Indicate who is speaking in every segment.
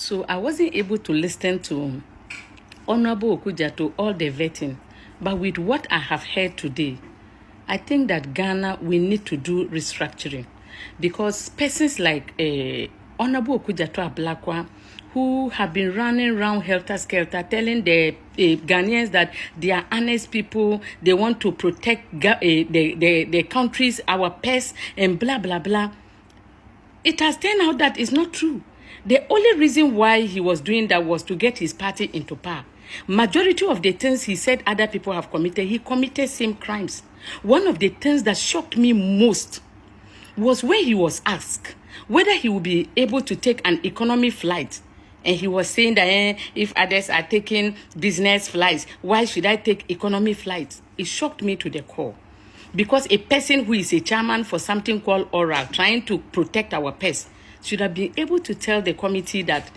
Speaker 1: So I wasn't able to listen to Honorable Okudzato, all the vetting. But with what I have heard today, I think that Ghana, we need to do restructuring. Because persons like Honorable Okudzato ABLAKWA, who have been running around helter-skelter, telling the Ghanaians that they are honest people, they want to protect the countries, our pests, and blah, blah, blah. It has turned out that it's not true. The only reason why he was doing that was to get his party into power. Majority of the things he said other people have committed, he committed same crimes. One of the things that shocked me most was when he was asked whether he would be able to take an economy flight. And he was saying that if others are taking business flights, why should I take economy flights? It shocked me to the core. Because a person who is a chairman for something called oral, trying to protect our pests, should have been able to tell the committee that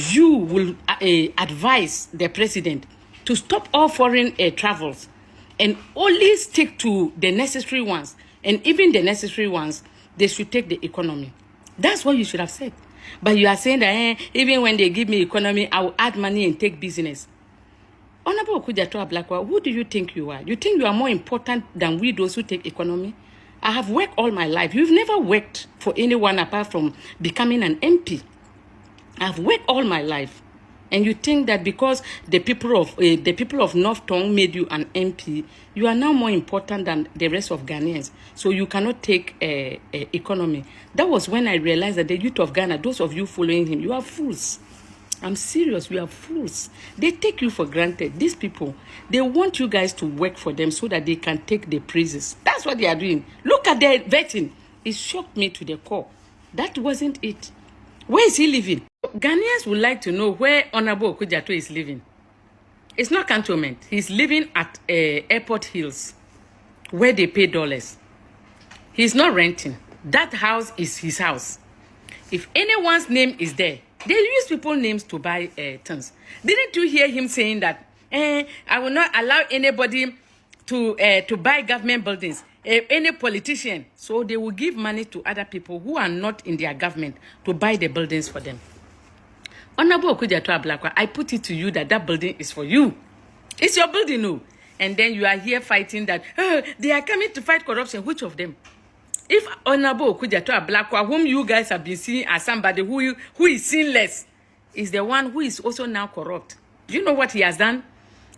Speaker 1: you will advise the president to stop all foreign travels and only stick to the necessary ones. And even the necessary ones, they should take the economy. That's what you should have said. But you are saying that even when they give me economy, I will add money and take business. Honorable Okudzato ABLAKWA, who do you think you are? You think you are more important than we those who take economy? I have worked all my life. You've never worked for anyone apart from becoming an MP. I've worked all my life. And you think that because the people of North Tongue made you an MP, you are now more important than the rest of Ghanaians. So you cannot take economy. That was when I realized that the youth of Ghana, those of you following him, you are fools. I'm serious, you are fools. They take you for granted. These people, they want you guys to work for them so that they can take the praises. That's what they are doing. Look at their vetting. It shocked me to the core. That wasn't it. Where is he living? Ghanaians would like to know where Honorable Okudzato is living. It's not cantonment. He's living at Airport Hills, where they pay dollars. He's not renting. That house is his house. If anyone's name is there, they use people's names to buy things. Didn't you hear him saying that, I will not allow anybody to buy government buildings, any politician. So they will give money to other people who are not in their government to buy the buildings for them. Honorable Okudzato ABLAKWA, I put it to you that that building is for you. It's your building, no. And then you are here fighting that, they are coming to fight corruption. Which of them? If Honorable Okudzato ABLAKWA, whom you guys have been seeing as somebody who is sinless, is the one who is also now corrupt. Do you know what he has done?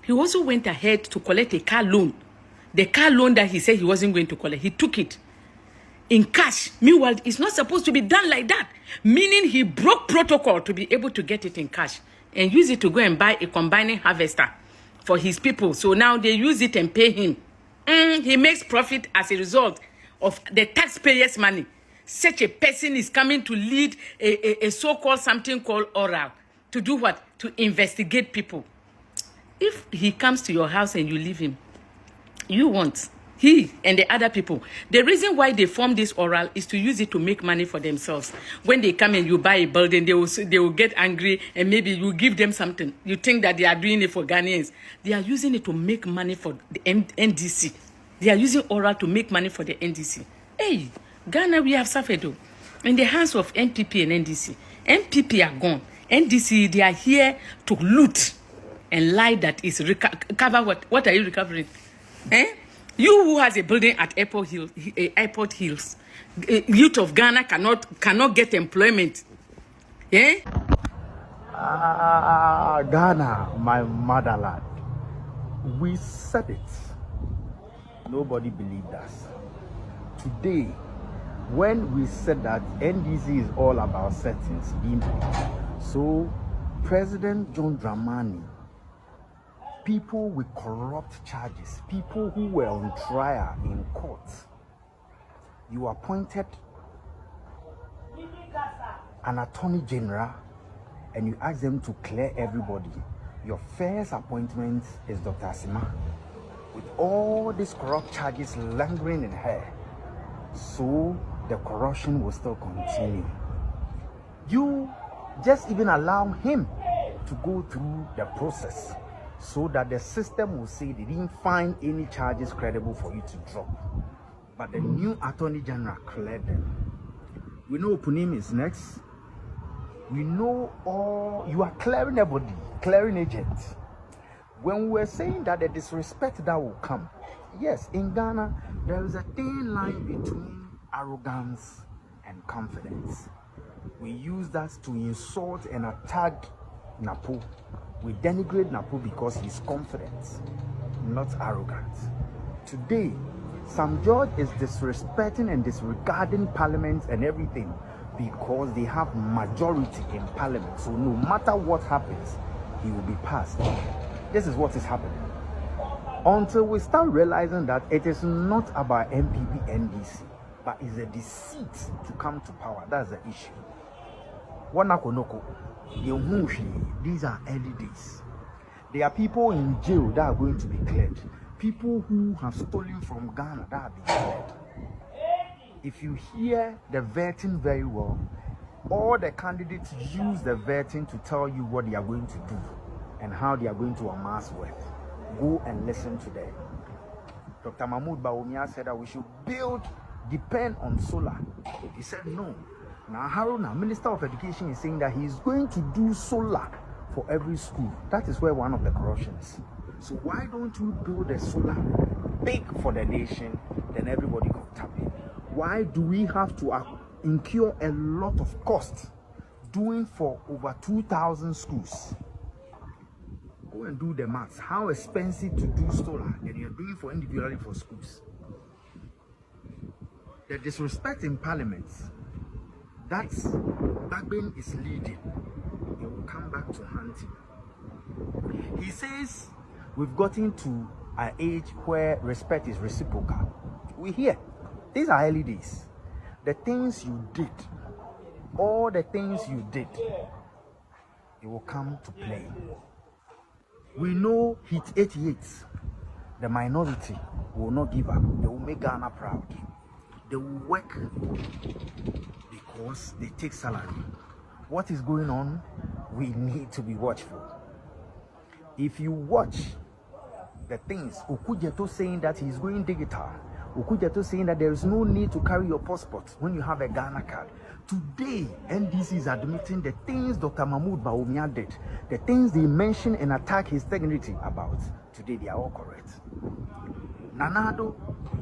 Speaker 1: He also went ahead to collect a car loan. The car loan that he said he wasn't going to collect, he took it in cash. Meanwhile, it's not supposed to be done like that. Meaning he broke protocol to be able to get it in cash and use it to go and buy a combining harvester for his people. So now they use it and pay him. He makes profit as a result of the taxpayers' money. Such a person is coming to lead a so-called something called oral. To do what? To investigate people. If he comes to your house and you leave him, you want he and the other people. The reason why they form this oral is to use it to make money for themselves. When they come and you buy a building, they will get angry and maybe you give them something. You think that they are doing it for Ghanaians. They are using it to make money for the NDC. They are using oral to make money for the NDC. Hey, Ghana, we have suffered though. In the hands of NPP and NDC. NPP are gone. NDC, they are here to loot and lie that is recover what? What are you recovering? You who has a building at Airport Hills, youth of Ghana cannot get employment.
Speaker 2: Ghana, my motherland. We said it. Nobody believed us. Today, when we said that NDC is all about settings being paid, so President John Dramani, people with corrupt charges, people who were on trial in court, you appointed an attorney general and you asked them to clear everybody. Your first appointment is Dr. Asima, with all these corrupt charges lingering in her. So the corruption will still continue. You just even allow him to go through the process so that the system will say they didn't find any charges credible for you to drop. But the new attorney general cleared them. We know Punim is next. We know all you are clearing everybody, clearing agents. When we're saying that the disrespect that will come, yes, in Ghana, there is a thin line between arrogance and confidence. We use that to insult and attack Napo. We denigrate Napo because he's confident, not arrogant. Today, Sam George is disrespecting and disregarding Parliament and everything because they have majority in Parliament. So no matter what happens, he will be passed. This is what is happening. Until we start realizing that it is not about MPP NDC, but it's a deceit to come to power. That's the issue. These are early days. There are people in jail that are going to be cleared. People who have stolen from Ghana that are being cleared. If you hear the vetting very well, all the candidates use the vetting to tell you what they are going to do and how they are going to amass wealth. Go and listen to them. Dr. Mahmoud Bawumia said that we should depend on solar. He said no. Now Haruna, Minister of Education, is saying that he is going to do solar for every school. That is where one of the corruptions. So why don't you build a solar big for the nation, then everybody can tap in? Why do we have to incur a lot of cost doing for over 2,000 schools? Go and do the maths. How expensive to do solar and you're doing for individually for schools? The disrespect in Parliament, that's Bagbin is leading. He will come back to hunting. He says we've gotten to an age where respect is reciprocal. We hear. These are early days. The things you did, all the things you did, it will come to play. We know hit 88. The minority will not give up. They will make Ghana proud. They will work because they take salary. What is going on? We need to be watchful. If you watch the things, Okujeto saying that he's going digital, Okujeto saying that there is no need to carry your passport when you have a Ghana card. Today, NDC is admitting the things Dr. Mahmoud Bawumia did, the things they mention and attack his dignity about. Today, they are all correct. Nanado,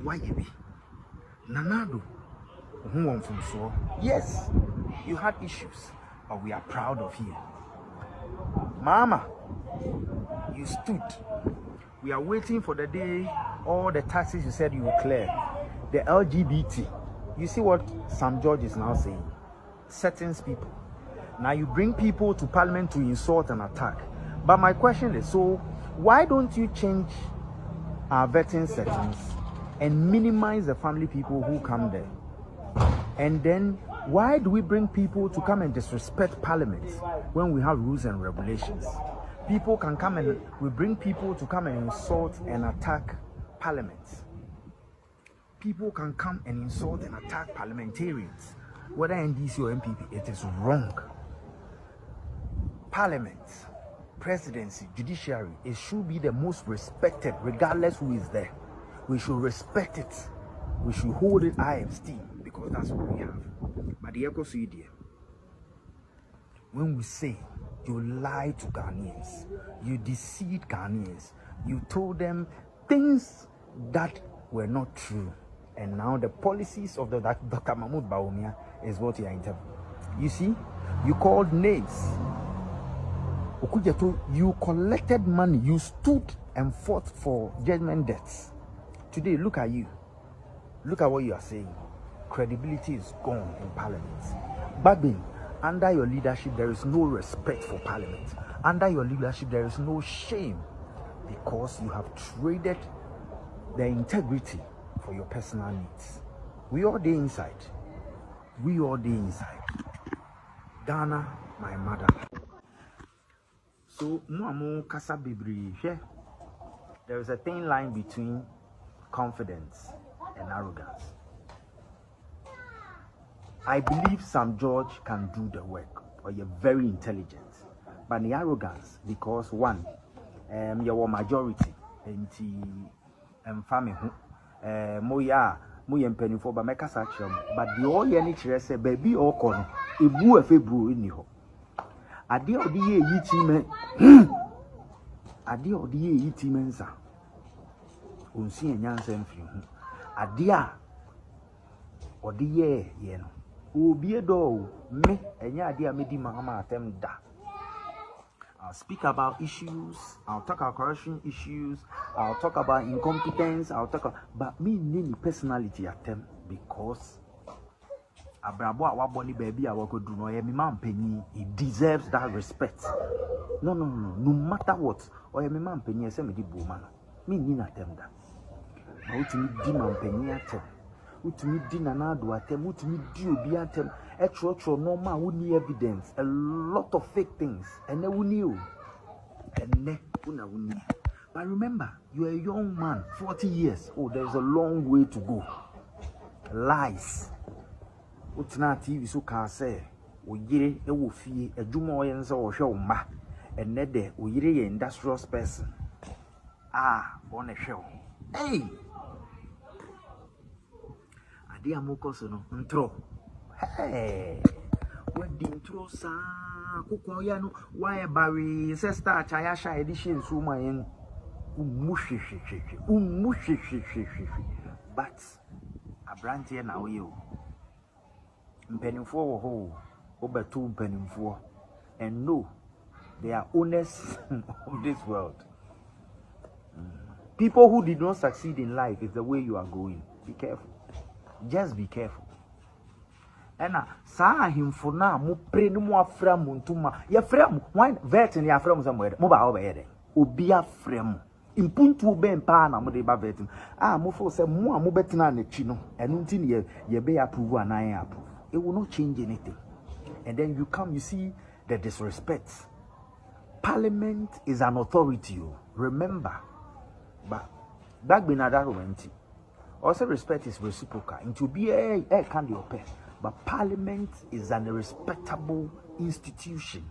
Speaker 2: why you be? Nanado, who won from so? Yes, you had issues, but we are proud of you. Mama, you stood. We are waiting for the day all the taxes you said you will clear. The LGBT. You see what Sam George is now saying? Certain people. Now you bring people to Parliament to insult and attack. But my question is, so why don't you change our vetting settings and minimize the family people who come there? And then why do we bring people to come and disrespect Parliament when we have rules and regulations? People can come and we bring people to come and insult and attack Parliament. People can come and insult and attack parliamentarians, whether NDC or MPP. It is wrong. Parliament, presidency, judiciary, it should be the most respected, regardless who is there. We should respect it. We should hold it high esteem because that's what we have. But the echo idea. When we say you lied to Ghanaians, you deceived Ghanaians, you told them things that were not true. And now the policies of Dr. Mahmoud Bawumia is what you are interviewing. You see, you called names. Okujeto, you collected money, you stood and fought for judgment debts. Today, look at you. Look at what you are saying. Credibility is gone in Parliament. Bagbin, under your leadership, there is no respect for Parliament. Under your leadership, there is no shame because you have traded the integrity for your personal needs. We all day inside. We all day inside. Ghana, my mother. So, kasa bibri. There is a thin line between confidence and arrogance. I believe Sam George can do the work, or you're very intelligent. But the arrogance, because one, your majority, and family, moya penny for but make us but the all any say baby or corn, a boo a febru in you. Adia odi ye yiti men. Adia odi ye yiti mensa. Unsi enyansa mfiri ho. Adia odi ye no. Obi do me enya adia medi mahama atem da. I'll speak about issues. I'll talk about corruption issues. I'll talk about incompetence. But me need personality at them because Abrabo Waboni baby I could do no me man penny. He deserves that respect. No matter what. Or me man penny say me di woman. Me need at them that. But me di man penny at them. Utimi di nanado atem, utimi di obi atem. Etro normal we need evidence. A lot of fake things. And then we knew. And then we knew. But remember, you're a young man, 40 years. Oh, there's a long way to go. Lies. Utina TV so can say, Oyire e wo fie, adwuma oyense wo hwe umma. Enne de oyire ye industrious person. On a show. Hey! Adi amokoso no ntro. Hey! What the intro sa kuko ya no why bari sister chayasha edition so my but abrantie na we o mpenimfo wo ho obetu mpenimfo and no they are owners of this world. People who did not succeed in life is the way you are going. Be careful. Just be careful. Ena sa himfo na mo pre no mo afra mo ntuma ye frɛ mo wan vet ne afra mo somewhere mo ba wo be yede obi afra mo impuntu be mpa na mo de ba vet mo fo say mo a mo betena na twi no enu nti ne ye be approve anan approve. It will not change anything. And then you come, you see the disrespect. Parliament is an authority, remember. But back when that went, also respect is reciprocal. It will be a candy or pen. But Parliament is an respectable institution.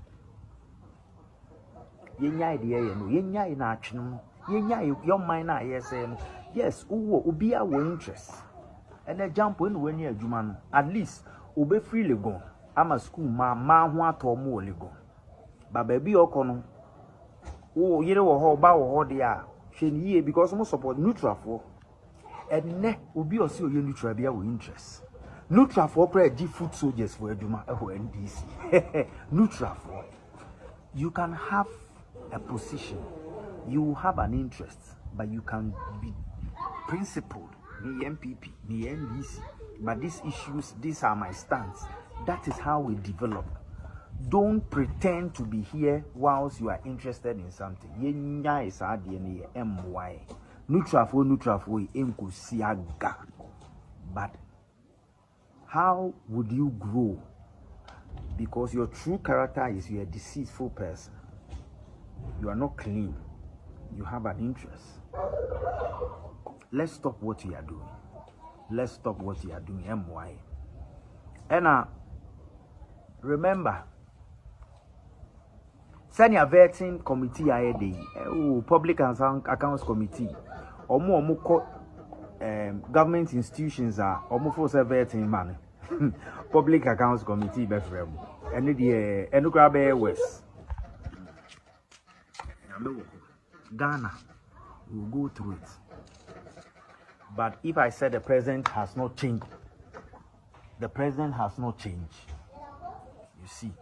Speaker 2: Yenya idea, yenya in action, yenya your mind, yes, ubi our interest. And then jump when you're human, at least ube freely go. I'm a school, ma want or more legal. But baby, okono, oh, you know, how about they are. She because most support neutral for and ne ubi or see you neutral be our interest. Neutral for prayer food soldiers for Juma NDC. Neutral for you can have a position, you have an interest, but you can be principled. The MPP, the NDC, but these issues, these are my stance. That is how we develop. Don't pretend to be here whilst you are interested in something. Yenya is our DNA, MY. Neutral for siaga. But how would you grow? Because your true character is you're a deceitful person. You are not clean. You have an interest. Let's stop what we are doing. Let's stop what we are doing, MY. And remember, send your vetting committee public accounts committee or more government institutions are almost for vetting money. Public accounts committee be frem. And the Enukrabe West. Ghana will go through it. But if I said the president has not changed, the president has not changed. You see,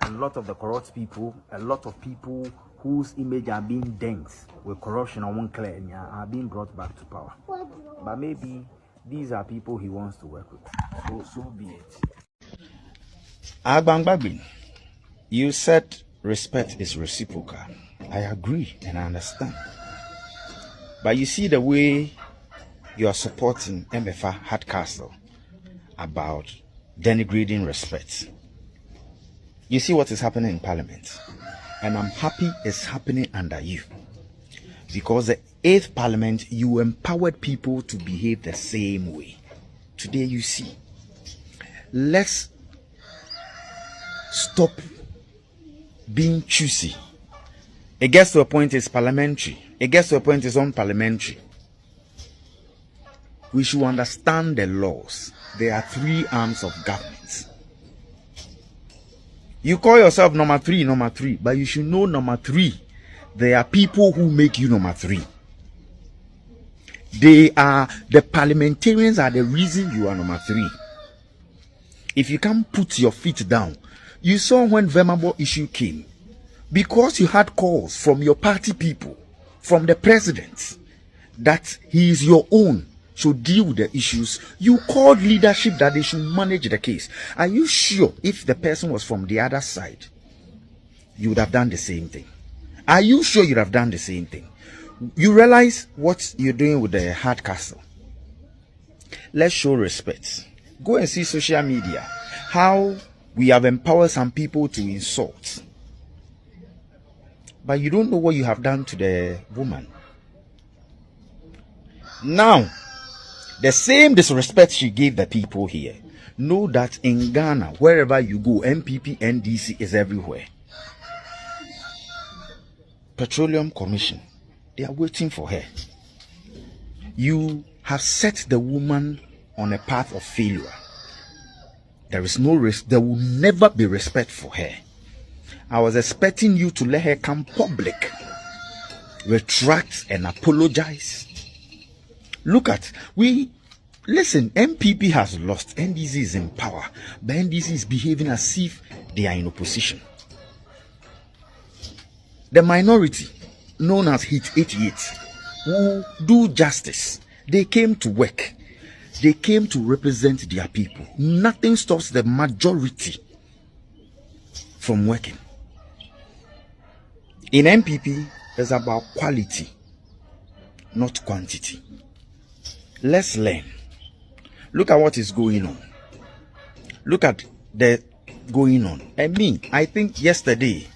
Speaker 2: a lot of the corrupt people, a lot of people whose image are being dent with corruption on one clear are being brought back to power. But maybe these are people he wants to work with. So be it. Agbangbagbi, you said respect is reciprocal. I agree and I understand. But you see the way you are supporting MFA Hardcastle about denigrating respect. You see what is happening in Parliament. And I'm happy it's happening under you. Because the 8th Parliament, you empowered people to behave the same way. Today you see. Let's stop being choosy. It gets to a point it's parliamentary. It gets to a point it's unparliamentary. We should understand the laws. There are 3 arms of government. You call yourself number three, but you should know number 3. There are people who make you number 3. The parliamentarians are the reason you are number 3. If you can't put your feet down, you saw when Vermabo issue came, because you had calls from your party people, from the president, that he is your own, should deal with the issues. You called leadership that they should manage the case. Are you sure if the person was from the other side, you would have done the same thing? Are you sure you'd have done the same thing? You realize what you're doing with the hard castle. Let's show respect. Go and see social media, how we have empowered some people to insult. But you don't know what you have done to the woman. Now, the same disrespect she gave the people here. Know that in Ghana, wherever you go, MPP, NDC is everywhere. Petroleum Commission, they are waiting for her. You have set the woman on a path of failure. There is no risk. There will never be respect for her. I was expecting you to let her come public, retract and apologize. Look at, listen, MPP has lost, NDC is in power, but NDC is behaving as if they are in opposition. The minority, known as Hit 88, who do justice, they came to work. They came to represent their people. Nothing stops the majority from working. In MPP, it's about quality, not quantity. Let's learn. Look at what is going on. Look at the going on. I think yesterday,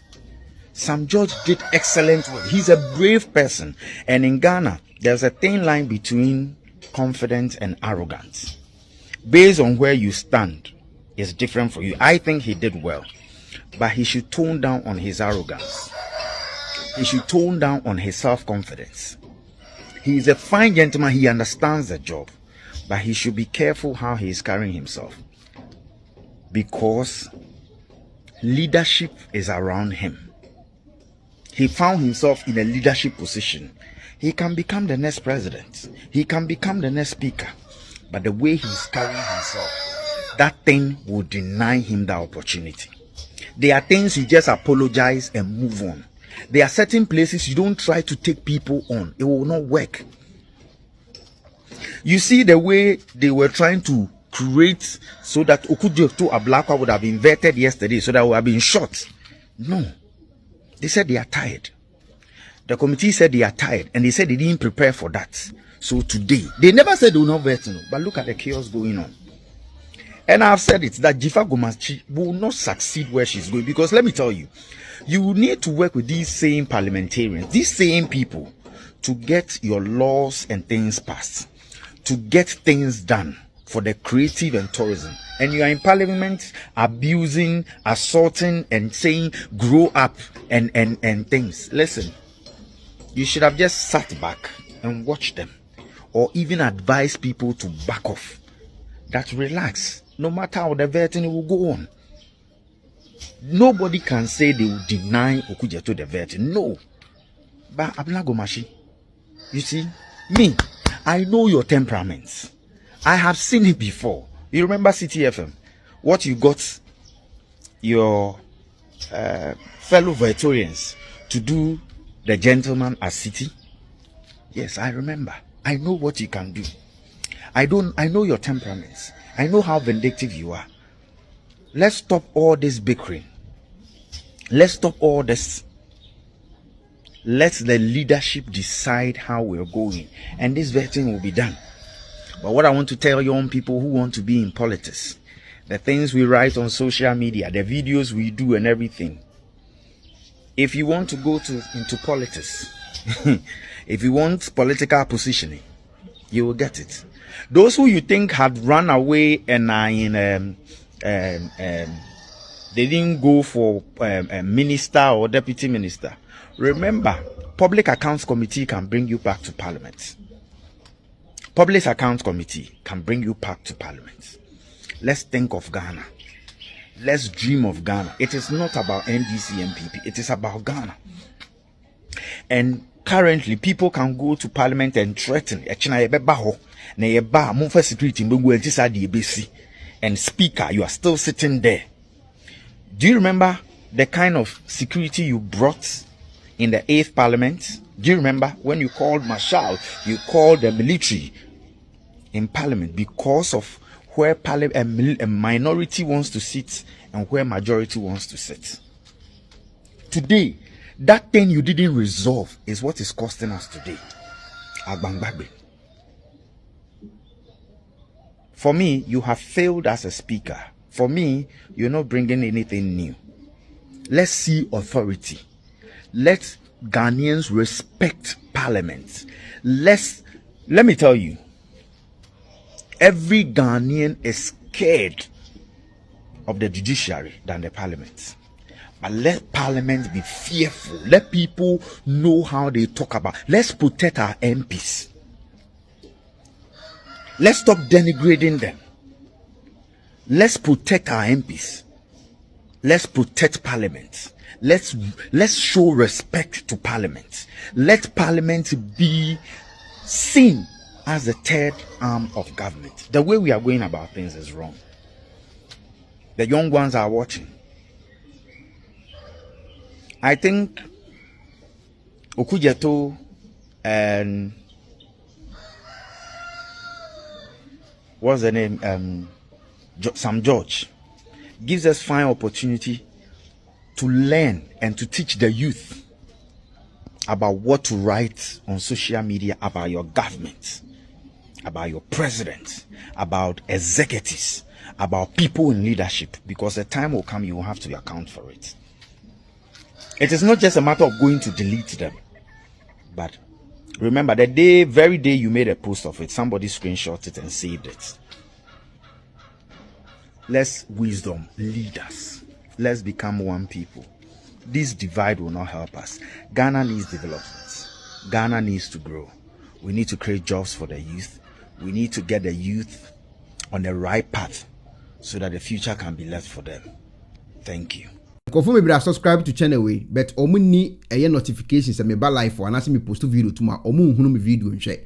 Speaker 2: Sam George did excellent work. He's a brave person. And in Ghana, there's a thin line between confidence and arrogance. Based on where you stand, is different for you. I think he did well. But he should tone down on his arrogance. He should tone down on his self-confidence. He is a fine gentleman. He understands the job. But he should be careful how he is carrying himself. Because leadership is around him. He found himself in a leadership position. He can become the next president. He can become the next speaker. But the way he's carrying himself, that thing will deny him the opportunity. There are things you just apologize and move on. There are certain places you don't try to take people on. It will not work. You see the way they were trying to create so that ABLAKWA would have been vetted yesterday, so that would have been shot. No. They said they are tired. The committee said they are tired, and they said they didn't prepare for that. So today, they never said they will not vet, but look at the chaos going on. And I've said it, that Jifa Gomachi will not succeed where she's going. Because let me tell you, you need to work with these same parliamentarians, these same people, to get your laws and things passed, to get things done for the creative and tourism. And you are in parliament abusing, assaulting, and saying, grow up and things. Listen, you should have just sat back and watched them, or even advise people to back off. That relax. No matter how the vetting will go on. Nobody can say they will deny Okujeto the vetting. No. But Ablagomashi, you see, me, I know your temperaments. I have seen it before. You remember CTFM? What you got your fellow Victorians to do the gentleman at City? Yes, I remember. I know what you can do. I know your temperaments. I know how vindictive you are. Let's stop all this bickering. Let's stop all this. Let the leadership decide how we're going, and this vetting will be done. But what I want to tell young people who want to be in politics, the things we write on social media, the videos we do and everything, if you want to go into politics, if you want political positioning, you will get it. Those who you think had run away and are in they didn't go for a minister or deputy minister. Remember, Public Accounts Committee can bring you back to Parliament. Public Accounts Committee can bring you back to Parliament. Let's think of Ghana. Let's dream of Ghana. It is not about NDC and PP. It is about Ghana. And currently, people can go to parliament and threaten. And speaker, you are still sitting there. Do you remember the kind of security you brought in the 8th parliament? Do you remember when you called marshal, you called the military in parliament because of where a minority wants to sit and where majority wants to sit? Today, that thing you didn't resolve is what is costing us today. Agbangbagbe. For me, you have failed as a speaker. For me, you're not bringing anything new. Let's see authority. Let Ghanaians respect parliament. Let me tell you, every Ghanaian is scared of the judiciary than the parliament. But let parliament be fearful. Let people know how they talk about. Let's protect our MPs. Let's stop denigrating them. Let's protect our MPs. Let's protect parliament. Let's show respect to parliament. Let parliament be seen as the third arm of government. The way we are going about things is wrong. The young ones are watching. I think Okudzeto and what's the name? Sam George gives us fine opportunity to learn and to teach the youth about what to write on social media about your government, about your president, about executives, about people in leadership, because the time will come you will have to account for it. It is not just a matter of going to delete them, but remember the very day you made a post of it, somebody screenshot it and saved it. Let's wisdom lead us. Let's become one people. This divide will not help us. Ghana needs development. Ghana needs to grow. We need to create jobs for the youth. We need to get the youth on the right path so that the future can be left for them. Thank you.
Speaker 3: Confirm me subscribe to channel we, but omu ni eye notifications me ba live for anase me post video tuma omu hunu me video nhwe.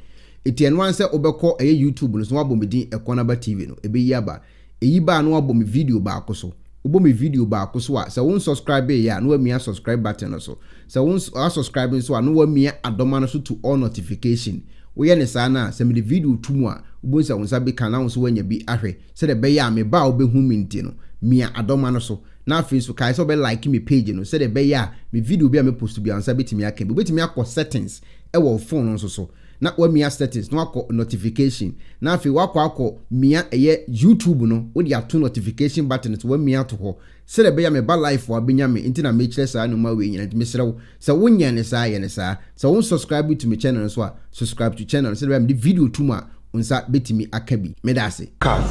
Speaker 3: Etien wan se obekọ eye YouTube no so wabo me din Ekonaba TV no ebe yi aba. Eyi ba no wabo me video ba akoso. Obo me video ba akoso a se won subscribe ya no amia subscribe button no so. Se won subscribe so a no amia adoma no so to all notification. We ye ne sa na se me the video tumu a obo se won sa be kan na won so wanya bi ahwe. Se de be ya me ba obehu me nti no mia adoma no so. Na Facebook kai so be like me page no say the be ya me video bi a me post bi ansa betimi aka be betimi akọ settings e wo phone no so na wa mia settings no akọ notification na afi akọ mia eye YouTube no wo di ato notification button to wa mia to ho say the be ya me ba live wa benya me nti na me kire sa no ma we nyina me serew say wonya ne sa ye ne sa so won subscribe to me channel so a subscribe to channel say the video tuma unsa betimi aka bi me da ase
Speaker 4: card.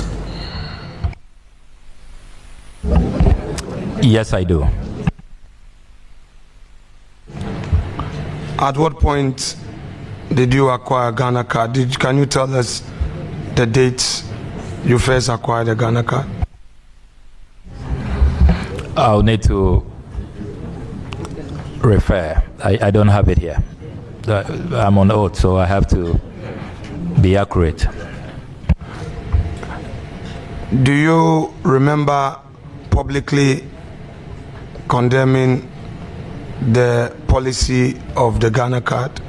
Speaker 4: Yes, I do. At what point did you acquire Ghana card? Can you tell us the dates you first acquired the Ghana card?
Speaker 5: I'll need to refer. I don't have it here. I'm on oath, so I have to be accurate.
Speaker 4: Do you remember publicly condemning the policy of the Ghana card?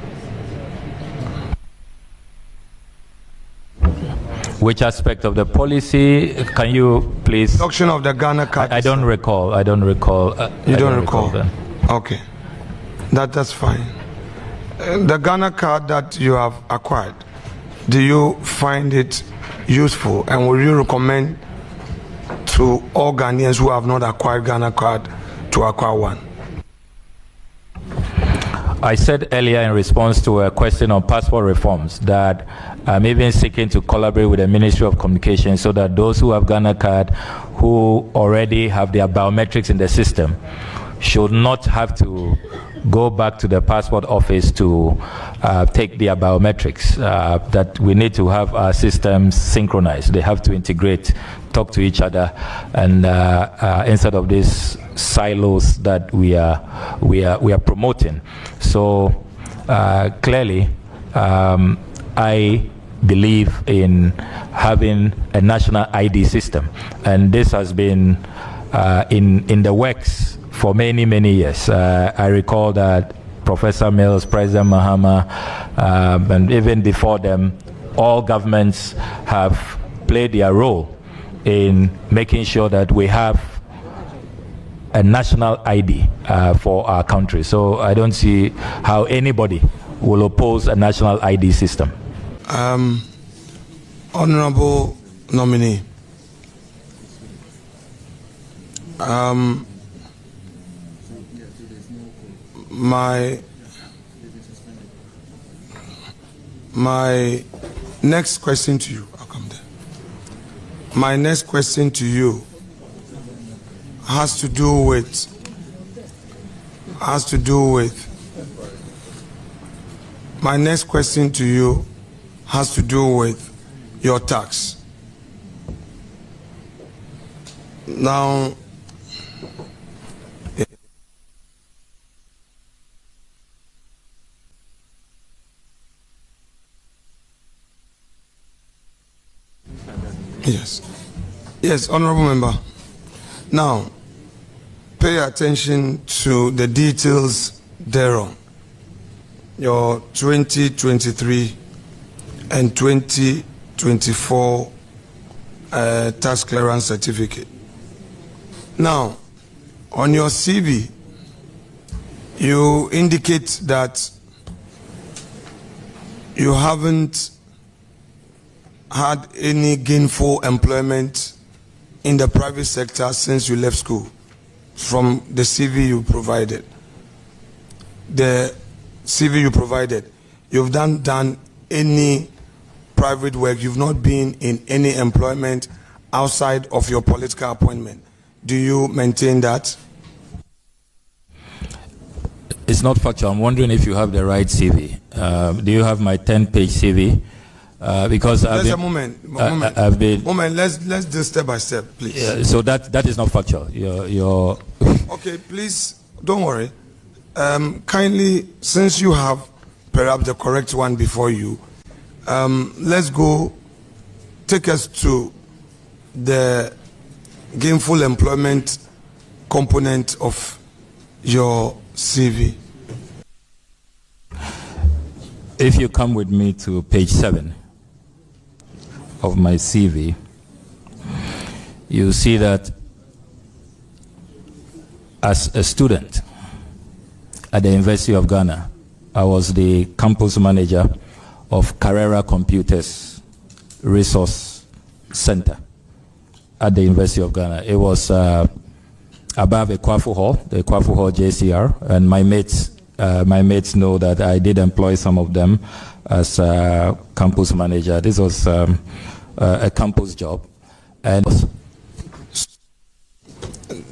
Speaker 5: Which aspect of the policy? Can you please?
Speaker 4: Adoption of the Ghana card.
Speaker 5: I don't recall. I don't recall.
Speaker 4: You don't recall? Okay, that's fine. The Ghana card that you have acquired, do you find it useful, and will you recommend to all Ghanaians who have not acquired Ghana card to acquire one?
Speaker 5: I said earlier in response to a question on passport reforms that I'm even seeking to collaborate with the Ministry of Communication so that those who have Ghana card who already have their biometrics in the system should not have to go back to the passport office to take their biometrics, that we need to have our systems synchronized. They have to integrate talk to each other, and instead of these silos that we are promoting. So clearly, I believe in having a national ID system, and this has been in the works for many years. I recall that Professor Mills, President Mahama, and even before them, all governments have played their role in making sure that we have a national ID for our country. So I don't see how anybody will oppose a national ID system.
Speaker 4: Honorable nominee, my next question to you, I'll come there. My next question to you has to do with my next question to you has to do with your tax. Now, yes, honorable member. Now, pay attention to the details thereon. Your 2023 and 2024 tax clearance certificate. Now, on your CV, you indicate that you haven't had any gainful employment in the private sector since you left school, from the CV you provided. The CV you provided, you've done any private work, you've not been in any employment outside of your political appointment. Do you maintain that?
Speaker 5: It's not factual. I'm wondering if you have the right CV. Do you have my 10-page CV? Because
Speaker 4: let's do step by step, please.
Speaker 5: So that is not factual. You're
Speaker 4: okay, please don't worry. Kindly, since you have perhaps the correct one before you, let's go. Take us to the gainful employment component of your CV.
Speaker 5: If you come with me to page 7 of my CV, you see that as a student at the University of Ghana, I was the campus manager of Carrera Computers Resource Center at the University of Ghana. It was above Akufo Hall, the Akufo Hall JCR, and my mates know that I did employ some of them as a campus manager. This was a campus job. And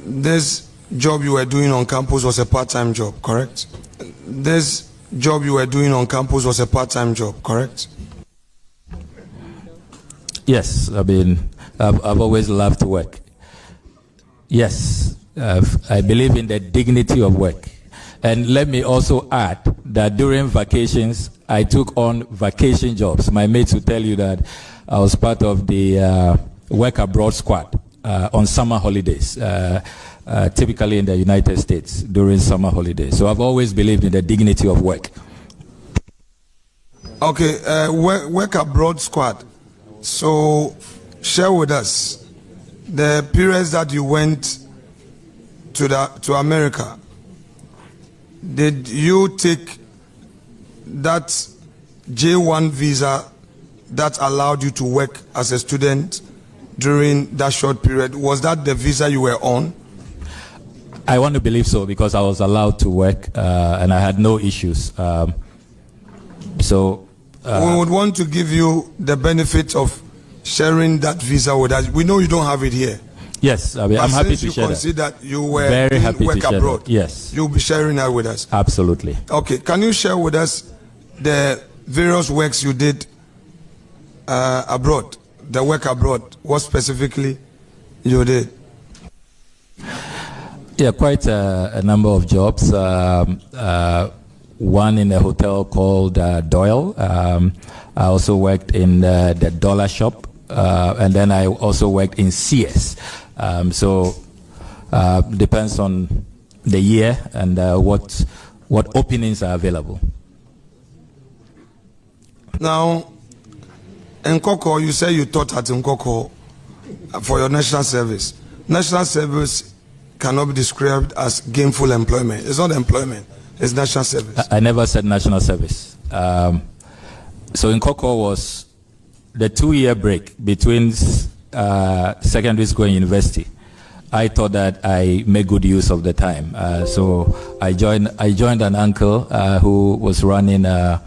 Speaker 4: this job you were doing on campus was a part-time job, correct? This job you were doing on campus was a part-time job, correct?
Speaker 5: Yes, I mean, I've always loved to work. Yes, I believe in the dignity of work. And let me also add that during vacations, I took on vacation jobs. My mates will tell you that I was part of the work abroad squad on summer holidays, typically in the United States during summer holidays. So I've always believed in the dignity of work.
Speaker 4: Okay, work abroad squad. So share with us the periods that you went to America. Did you take that J1 visa that allowed you to work as a student during that short period? Was that the visa you were on?
Speaker 5: I want to believe so, because I was allowed to work and I had no issues. We
Speaker 4: would want to give you the benefit of sharing that visa with us. We know you don't have it here.
Speaker 5: Yes, I'm happy to share that.
Speaker 4: Since you consider you were
Speaker 5: very
Speaker 4: doing
Speaker 5: happy
Speaker 4: work
Speaker 5: to share
Speaker 4: abroad,
Speaker 5: that. Yes,
Speaker 4: you'll be sharing that with us.
Speaker 5: Absolutely.
Speaker 4: Okay, can you share with us the various works you did abroad? The work abroad, what specifically you did?
Speaker 5: Yeah, quite a number of jobs. One in a hotel called Doyle. I also worked in the dollar shop, and then I also worked in CS. So depends on the year and what openings are available.
Speaker 4: Now, in Koko, you say you taught at Nkoko for your national service. National service cannot be described as gainful employment. It's not employment, it's national service.
Speaker 5: I never said national service. So in Koko was the 2-year break between secondary school and university. I thought that I made good use of the time. So I joined an uncle who was running a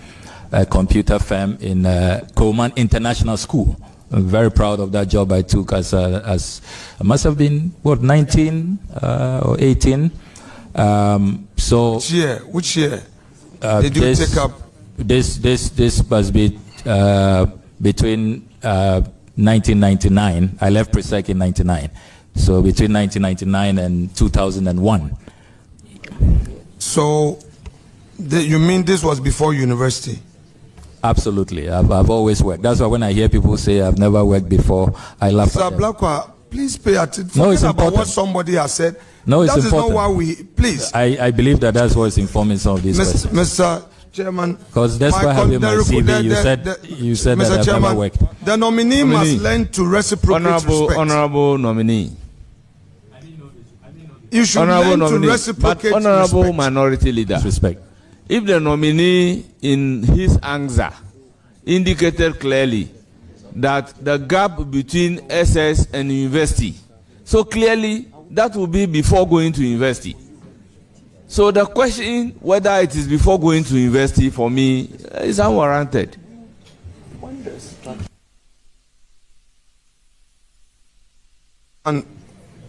Speaker 5: computer firm in Coleman International School. I'm very proud of that job I took as I must have been, 19 or 18. So
Speaker 4: Which year did you take up?
Speaker 5: This must be between 1999. I left Presec in 99. So between 1999 and 2001.
Speaker 4: So you mean this was before university?
Speaker 5: Absolutely. I've always worked. That's why when I hear people say I've never worked before, I laugh
Speaker 4: Sir
Speaker 5: at them.
Speaker 4: ABLAKWA, please pay attention.
Speaker 5: No, it's
Speaker 4: Forget about
Speaker 5: important.
Speaker 4: what somebody has said.
Speaker 5: No, it's
Speaker 4: that
Speaker 5: important.
Speaker 4: That is not why we... Please.
Speaker 5: I believe that's what's informing some of these questions.
Speaker 4: Mr. Chairman...
Speaker 5: Because that's why I have in my CV, you said that I've never worked.
Speaker 4: The nominee must learn to reciprocate respect.
Speaker 6: Honorable nominee.
Speaker 4: You should learn to reciprocate
Speaker 6: but honorable
Speaker 4: respect.
Speaker 6: minority leader.
Speaker 5: Respect.
Speaker 6: If the nominee in his answer indicated clearly that the gap between SS and university, so clearly that will be before going to university. So the question whether it is before going to university for me is unwarranted.
Speaker 4: And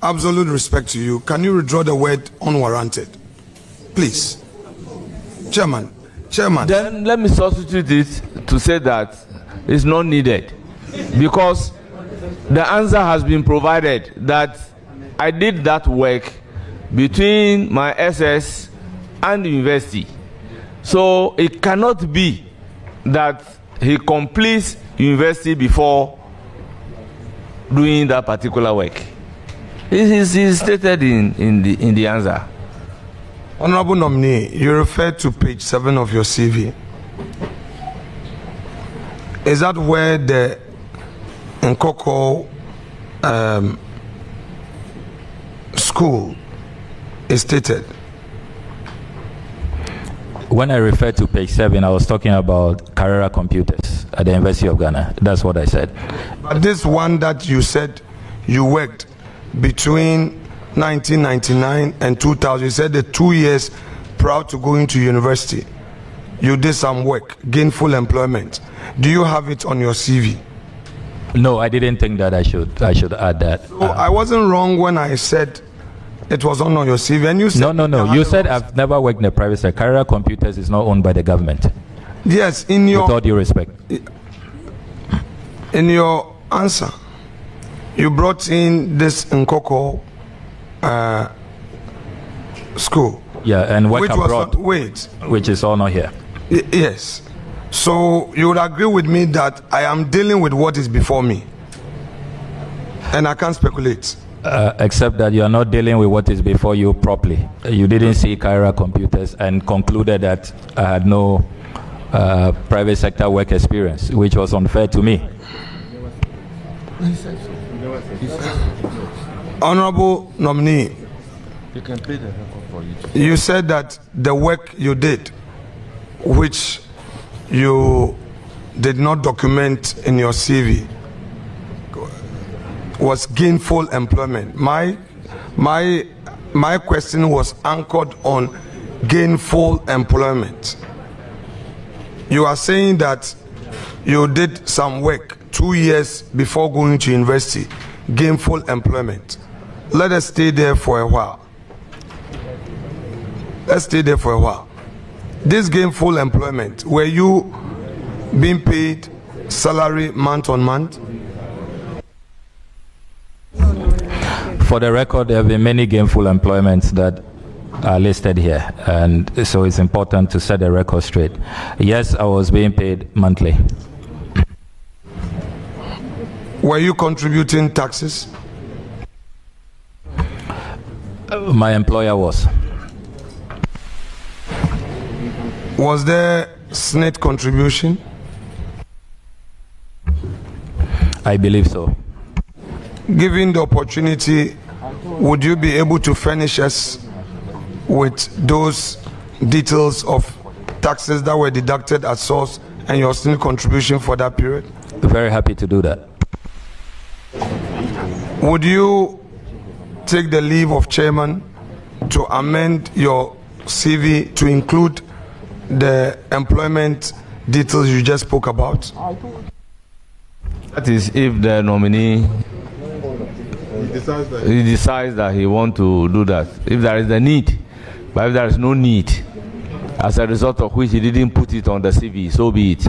Speaker 4: absolute respect to you, can you withdraw the word unwarranted? Please. Chairman.
Speaker 6: Then let me substitute it to say that it's not needed. Because the answer has been provided that I did that work between my SS and the university. So it cannot be that he completes university before doing that particular work. It is stated in the answer.
Speaker 4: Honorable nominee, you referred to page 7 of your CV. Is that where the Nkoko school is stated?
Speaker 5: When I referred to page 7, I was talking about Carrera Computers at the University of Ghana. That's what I said.
Speaker 4: But this one that you said you worked between 1999 and 2000, you said the 2 years prior to going to university, you did some work, gainful employment. Do you have it on your CV?
Speaker 5: No, I didn't think that I should add that.
Speaker 4: So I wasn't wrong when I said it was on your CV, and you said
Speaker 5: no. You said I've never worked in the private sector. Carrera Computers is not owned by the government.
Speaker 4: Yes, in your...
Speaker 5: With all due respect.
Speaker 4: In your answer, you brought in this Nkoko school.
Speaker 5: Yeah, and work
Speaker 4: which
Speaker 5: abroad. Which is all not here.
Speaker 4: Yes. So you would agree with me that I am dealing with what is before me, and I can't speculate.
Speaker 5: Except that you are not dealing with what is before you properly. You didn't see Carrera Computers and concluded that I had no private sector work experience, which was unfair to me.
Speaker 4: Honorable nominee,
Speaker 6: You can pay the record for you.
Speaker 4: you said that the work you did, which you did not document in your CV, was gainful employment. My question was anchored on gainful employment. You are saying that you did some work 2 years before going to university, gainful employment. Let us stay there for a while. Let's stay there for a while. This gainful employment, were you being paid salary month on month?
Speaker 5: For the record, there have been many gainful employments that are listed here, and so it's important to set the record straight. Yes, I was being paid monthly.
Speaker 4: Were you contributing taxes?
Speaker 5: My employer was.
Speaker 4: Was there SNIT contribution?
Speaker 5: I believe so.
Speaker 4: Given the opportunity, would you be able to furnish us with those details of taxes that were deducted at source and your SNIT contribution for that period?
Speaker 5: Very happy to do that.
Speaker 4: Would you take the leave of chairman to amend your CV to include the employment details you just spoke about?
Speaker 6: That is if the nominee decides that he wants to do that. If there is a need, but if there is no need, as a result of which he didn't put it on the CV, so be it.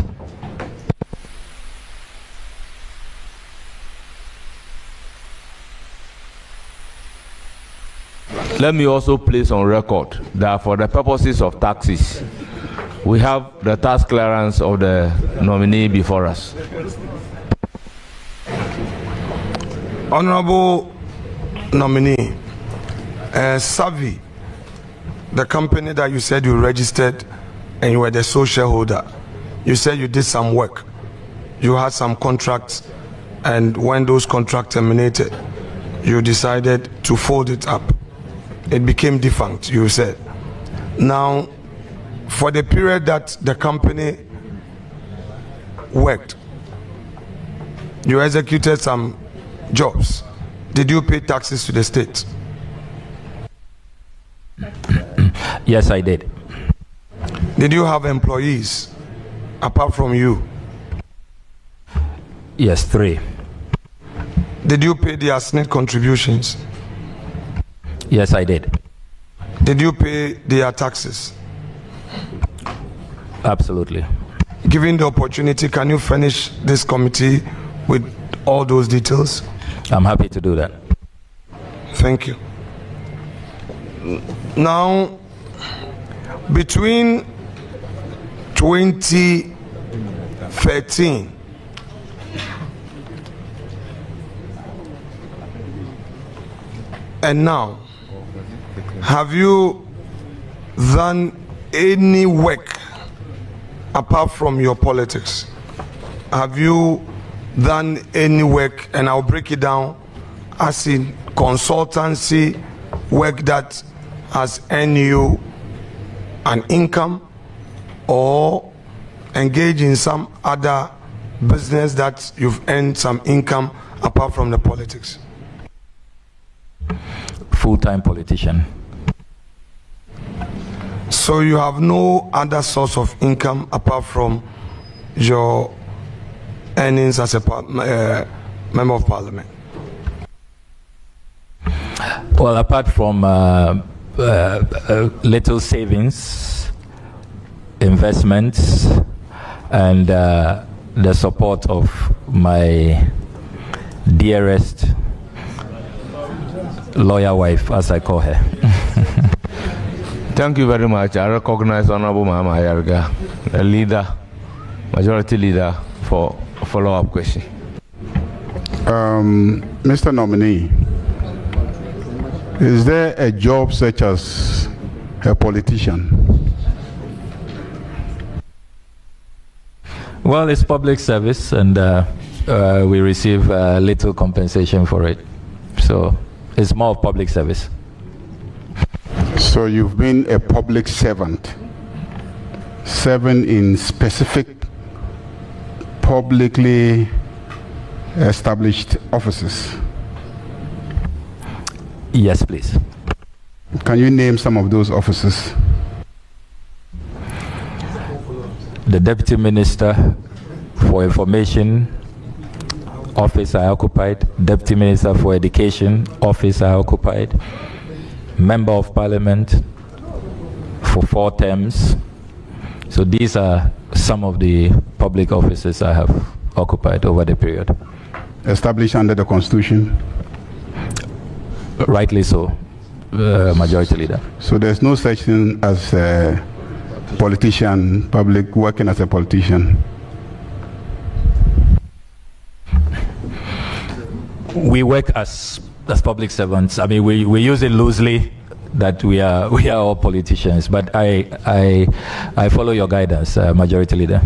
Speaker 6: Let me also place on record that for the purposes of taxes, we have the tax clearance of the nominee before us.
Speaker 4: Honorable nominee, Savvy, the company that you said you registered and you were the sole shareholder, you said you did some work. You had some contracts, and when those contracts terminated, you decided to fold it up. It became defunct, you said. Now, for the period that the company worked, you executed some jobs. Did you pay taxes to the state?
Speaker 5: Yes, I did.
Speaker 4: Did you have employees apart from you?
Speaker 5: Yes, 3.
Speaker 4: Did you pay their SNIT contributions?
Speaker 5: Yes, I did.
Speaker 4: Did you pay their taxes?
Speaker 5: Absolutely.
Speaker 4: Given the opportunity, can you furnish this committee with all those details?
Speaker 5: I'm happy to do that.
Speaker 4: Thank you. Now, between 2013 and now, have you done any work apart from your politics? Have you done any work, and I'll break it down, as in consultancy work that has earned you an income, or engage in some other business that you've earned some income apart from the politics?
Speaker 5: Full-time politician.
Speaker 4: So you have no other source of income apart from your earnings as a member of parliament?
Speaker 5: Well, apart from little savings, investments, and the support of my dearest lawyer wife, as I call her.
Speaker 6: Thank you very much. I recognize Honorable Mama Ayarga, a leader, majority leader, for a follow-up question.
Speaker 7: Mr. Nominee, is there a job such as a politician?
Speaker 5: Well, it's public service, and we receive little compensation for it. So it's more of public service.
Speaker 7: So you've been a public servant, serving in specific publicly established offices?
Speaker 5: Yes, please.
Speaker 7: Can you name some of those offices?
Speaker 5: The Deputy Minister for Information, office I occupied. Deputy Minister for Education, office I occupied. Member of Parliament for 4 terms. So these are some of the public offices I have occupied over the period.
Speaker 7: Established under the Constitution?
Speaker 5: Rightly so, Majority Leader.
Speaker 7: So there's no such thing as a politician, public working as a politician.
Speaker 5: We work as public servants. I mean, we use it loosely that we are all politicians, but I follow your guidance, Majority Leader.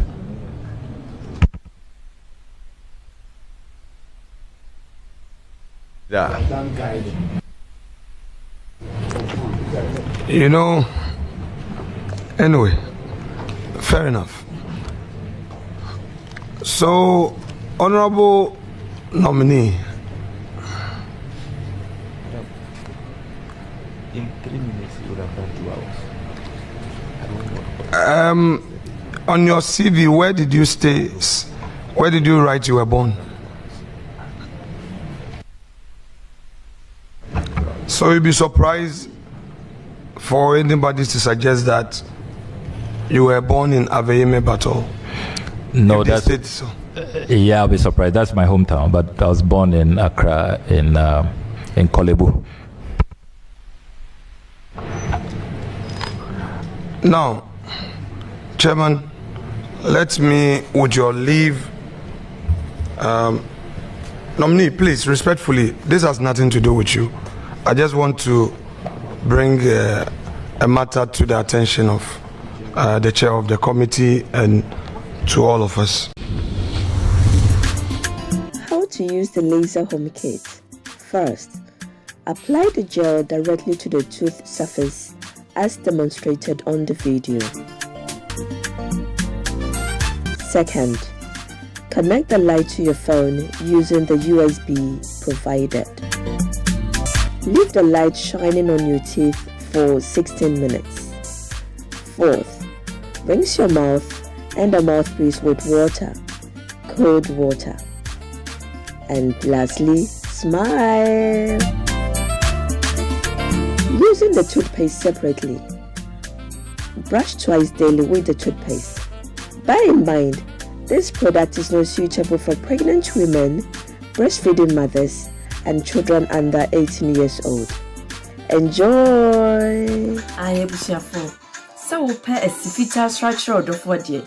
Speaker 6: Yeah.
Speaker 4: You know, anyway, fair enough. So, Honorable Nominee,
Speaker 6: In 3 minutes, you would have done 2 hours.
Speaker 4: on your CV, where did you stay? Where did you write you were born? So you'll be surprised for anybody to suggest that you were born in Aveyeme Battle.
Speaker 5: No,
Speaker 4: that's it. So.
Speaker 5: Yeah, I'll be surprised. That's my hometown, but I was born in Accra, in Kolebu.
Speaker 4: Now, Chairman, let me, with your leave, nominee, please, respectfully, this has nothing to do with you. I just want to bring a matter to the attention of the chair of the committee and to all of us.
Speaker 8: How to use the laser home kit. First, apply the gel directly to the tooth surface as demonstrated on the video. Second, connect the light to your phone using the USB provided. Leave the light shining on your teeth for 16 minutes. Fourth, rinse your mouth and the mouthpiece with water, cold water. And lastly, smile. Using the toothpaste separately. Brush twice daily with the toothpaste. Bear in mind, this product is not suitable for pregnant women, breastfeeding mothers, and children under 18 years old. Enjoy!
Speaker 9: I am Bushafo. So we pay a sifita structure of what ye,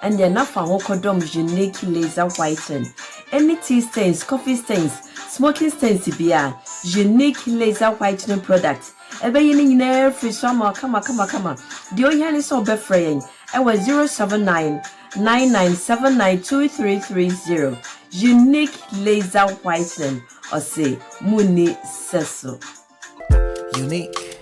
Speaker 9: and you're not for Hokodom unique laser whiten. Any tea stains, coffee stains, smoking stains, beer, unique laser whitening product. Ebe yini nyina free summer, come. The oyan is so befraying. I was 079-9979-2330. Unique laser whitening. Or say Muni Seso.
Speaker 10: Unique.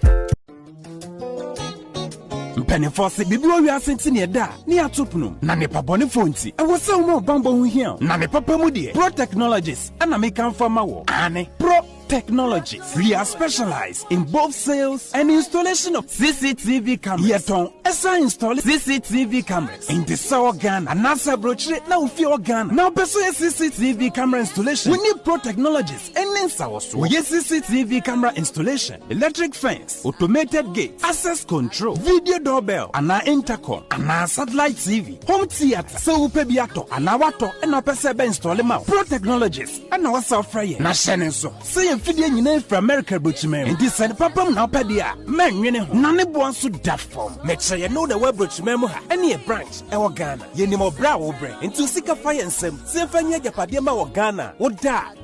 Speaker 10: Pennyfor se bibi o wiase ntine da ne atopnum na ne pabone fonti e wo se mo bambo hu hia na ne papa mu de Pro Technologies ana me kan fama wo ane Pro Technologies. We are specialized in both sales and installation of CCTV cameras. Yeton esa install CCTV cameras in the South Ghana and NASA brochure na ufi Ghana. Now peso CCTV camera installation. We need Pro Technologies and in South. We get CCTV camera installation, electric fence, automated gate, access control, video doorbell, and intercom, and satellite TV, home theater. So upe biato, and wato, and a pese be install them out. Pro Technologies and our software. Na shenenso. Say fidye nyina from America brochime ndi send papam na opedia menwene na ne bo anso da form me cheye no the web brochime mu ha ene e branch e wo Ghana ye ni mo bra wo bre nti sika fire nsem se fanya japade ma wo Ghana wo da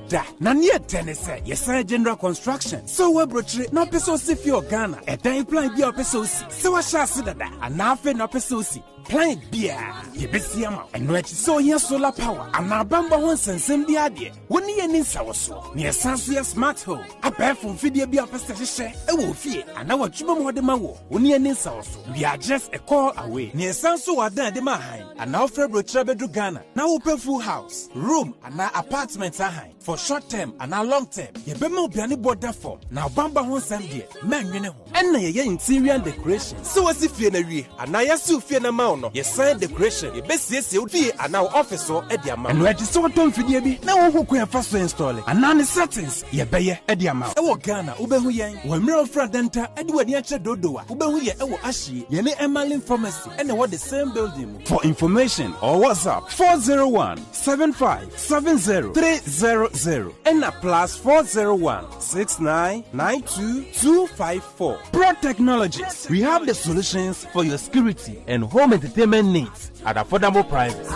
Speaker 10: na ne tenese ye san general construction so web brochire na peso si fi o Ghana e dan plan bi o peso si se wa sha se dada ana afi na peso si plan bia ye besi ama eno achi so ye solar power ana bamba ho nsensem bi ade woni ye ni nsawoso ne sanso ye smart home abefo video bi apesta hye e wo fie ana watwuma mo de ma wo woni ye ni nsawoso we are just a call away ne sanso wadan de ma han ana ofre brochire bedu Ghana na wo pe full house room ana apartment ahan for short term and a long term ye be ma obiane border form na bamba ho nsem de menwene ho enna ye interior decoration so wasi fie na wie ana ye su fie na ma no ye sign decoration ye be siesie fie ana office o e dia ma eno ati so tom fidie bi na wo hoku ya fa so install ana ne settings ye be ye e dia ma e wo Ghana wo be hu yen wo mre ofra denta e de wani a che dodoa wo be hu ye e wo ahye ye ne Only Emmeline Pharmacy and what the same building. For information or WhatsApp 401-7570-300 and a +401-6992-254. Pro Technologies. We have the solutions for your security and home entertainment needs at affordable prices.